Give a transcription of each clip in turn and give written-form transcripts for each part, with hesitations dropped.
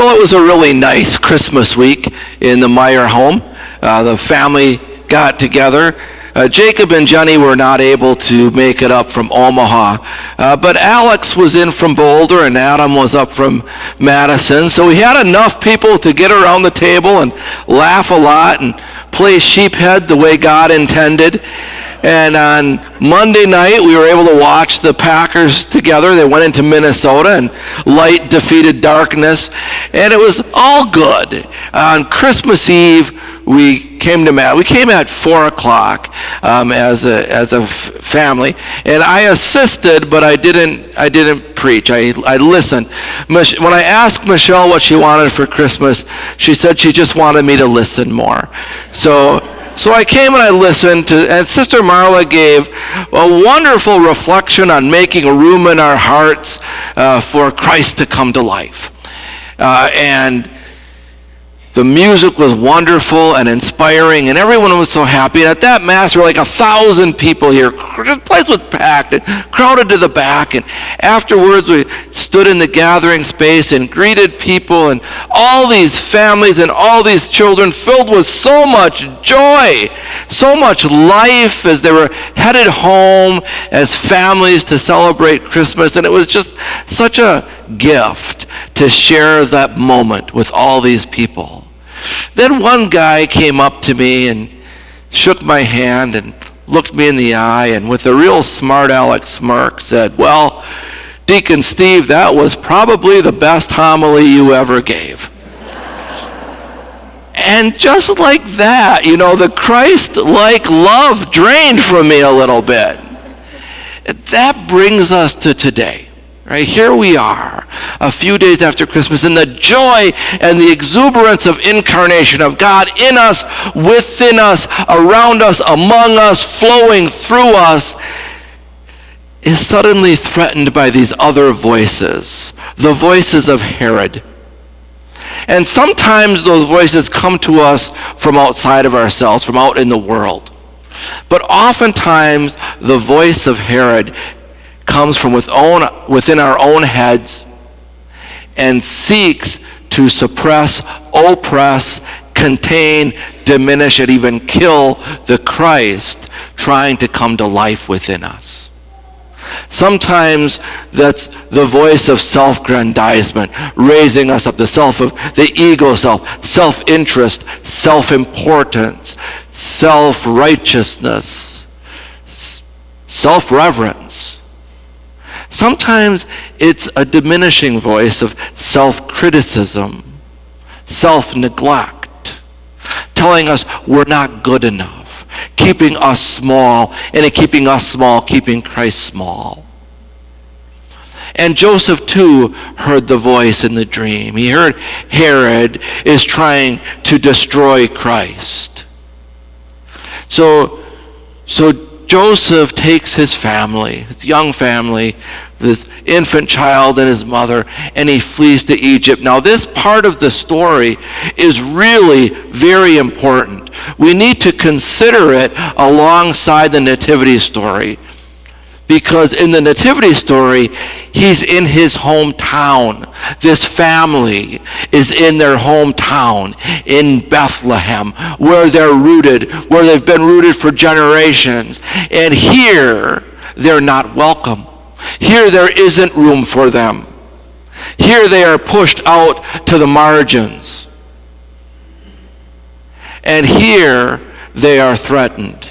Well, it was a really nice Christmas week in the Meyer home. The family got together. Jacob and Jenny were not able to make it up from Omaha, but Alex was in from Boulder and Adam was up from Madison. So we had enough people to get around the table and laugh a lot and play sheephead the way God intended. And on Monday night, we were able to watch the Packers together. They went into Minnesota, and light defeated darkness, and it was all good. On Christmas Eve, we came at 4 o'clock as a family, and I assisted, but I didn't preach. I listened. When I asked Michelle what she wanted for Christmas, she said she just wanted me to listen more. So I came and I listened and Sister Marla gave a wonderful reflection on making room in our hearts for Christ to come to life. And the music was wonderful and inspiring, and everyone was so happy. And at that Mass, there were like 1,000 people here. The place was packed and crowded to the back. And afterwards, we stood in the gathering space and greeted people, and all these families and all these children filled with so much joy, so much life as they were headed home as families to celebrate Christmas. And it was just such a gift to share that moment with all these people. Then one guy came up to me and shook my hand and looked me in the eye and with a real smart aleck smirk said, "Well, Deacon Steve, that was probably the best homily you ever gave." And just like that, the Christ-like love drained from me a little bit. That brings us to today. Right, here we are, a few days after Christmas, and the joy and the exuberance of incarnation of God in us, within us, around us, among us, flowing through us, is suddenly threatened by these other voices, the voices of Herod. And sometimes those voices come to us from outside of ourselves, from out in the world. But oftentimes the voice of Herod comes from within our own heads and seeks to suppress, oppress, contain, diminish, and even kill the Christ trying to come to life within us. Sometimes that's the voice of self-grandizement, raising us up, the ego self, self-interest, self-importance, self-righteousness, self-reverence. Sometimes it's a diminishing voice of self-criticism, self-neglect, telling us we're not good enough, keeping us small, and in keeping us small, keeping Christ small. And Joseph too heard the voice in the dream. He heard Herod is trying to destroy Christ. So Joseph takes his family, his young family, this infant child and his mother, and he flees to Egypt. Now, this part of the story is really very important. We need to consider it alongside the nativity story, because in the nativity story, he's in his hometown. This family is in their hometown in Bethlehem, where they're rooted, where they've been rooted for generations. And here, they're not welcome. Here, there isn't room for them. Here, they are pushed out to the margins. And here, they are threatened.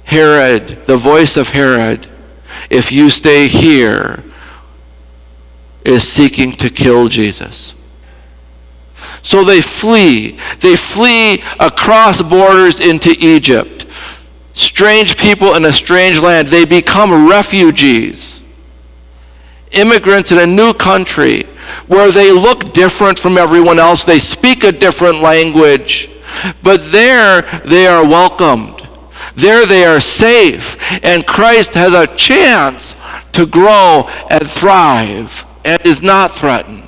Herod, the voice of Herod, if you stay here, is seeking to kill Jesus. So they flee. They flee across borders into Egypt. Strange people in a strange land. They become refugees, immigrants in a new country where they look different from everyone else. They speak a different language. But there they are welcomed. There they are safe, and Christ has a chance to grow and thrive and is not threatened.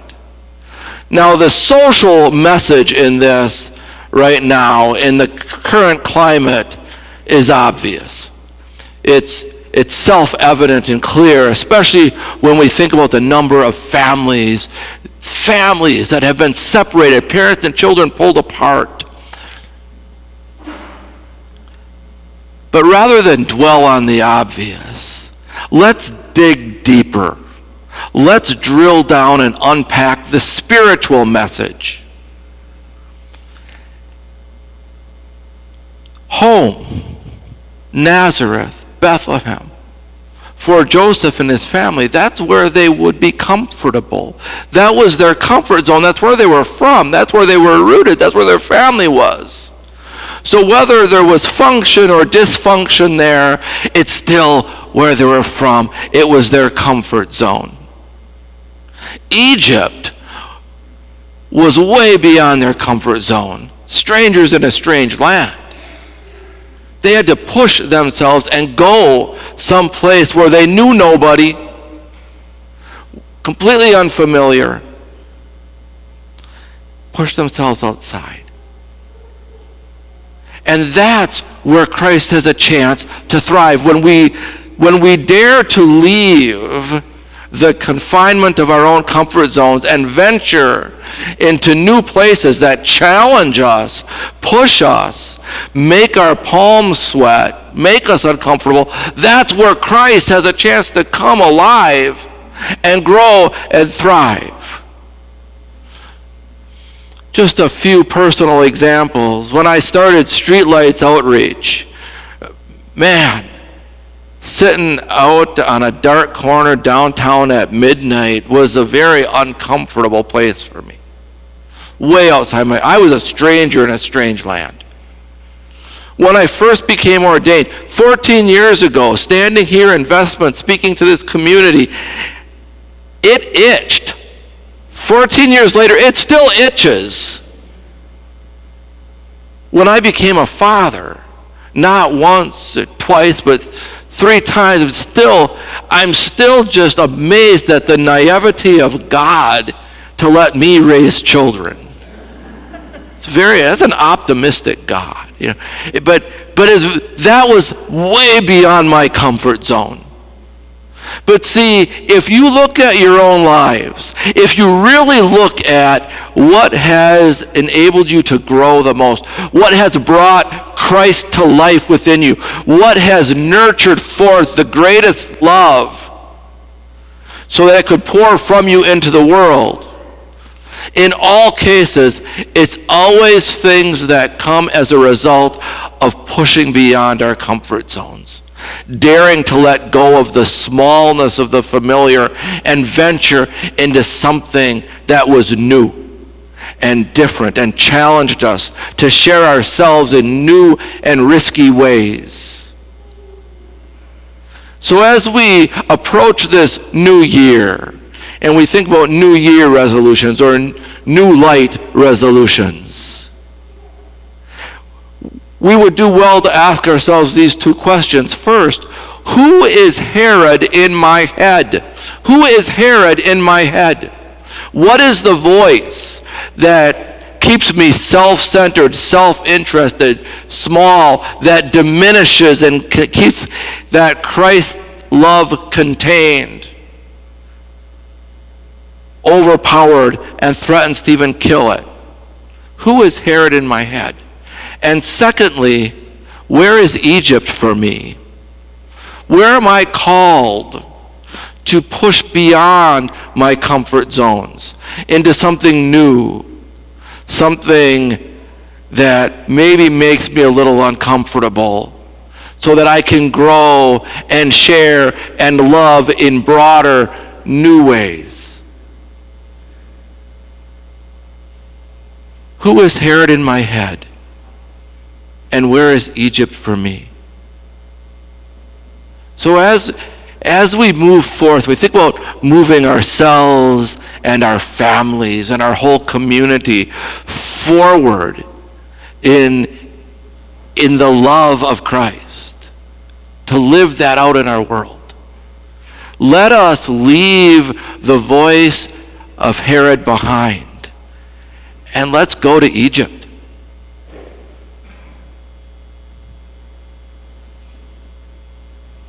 Now, the social message in this right now, in the current climate, is obvious. It's it's self-evident and clear, especially when we think about the number of families that have been separated, parents and children pulled apart. But rather than dwell on the obvious, let's dig deeper. Let's drill down and unpack the spiritual message. Home, Nazareth, Bethlehem. For Joseph and his family, that's where they would be comfortable. That was their comfort zone. That's where they were from. That's where they were rooted. That's where their family was. So whether there was function or dysfunction there, it's still where they were from. It was their comfort zone. Egypt was way beyond their comfort zone. Strangers in a strange land. They had to push themselves and go someplace where they knew nobody, completely unfamiliar. Push themselves outside. And that's where Christ has a chance to thrive. When we dare to leave the confinement of our own comfort zones and venture into new places that challenge us, push us, make our palms sweat, make us uncomfortable, that's where Christ has a chance to come alive and grow and thrive. Just a few personal examples. When I started Streetlights Outreach, man, sitting out on a dark corner downtown at midnight was a very uncomfortable place for me. Way outside I was a stranger in a strange land. When I first became ordained, 14 years ago, standing here in Vestment, speaking to this community, it itched. 14 years later, it still itches. When I became a father, not once or twice, but 3 times, I'm still just amazed at the naivety of God to let me raise children. That's an optimistic God, you know. But that was way beyond my comfort zone. But see, if you look at your own lives, if you really look at what has enabled you to grow the most, what has brought Christ to life within you, what has nurtured forth the greatest love so that it could pour from you into the world, in all cases, it's always things that come as a result of pushing beyond our comfort zones. Daring to let go of the smallness of the familiar and venture into something that was new and different and challenged us to share ourselves in new and risky ways. So as we approach this new year, and we think about New Year resolutions or New Light resolutions, we would do well to ask ourselves these 2 questions. First, who is Herod in my head? Who is Herod in my head? What is the voice that keeps me self-centered, self-interested, small, that diminishes and keeps that Christ love contained, overpowered, and threatens to even kill it? Who is Herod in my head? And secondly, where is Egypt for me? Where am I called to push beyond my comfort zones into something new, something that maybe makes me a little uncomfortable, so that I can grow and share and love in broader, new ways? Who is Herod in my head? And where is Egypt for me? So as we move forth, we think about moving ourselves and our families and our whole community forward in the love of Christ, to live that out in our world. Let us leave the voice of Herod behind, and let's go to Egypt.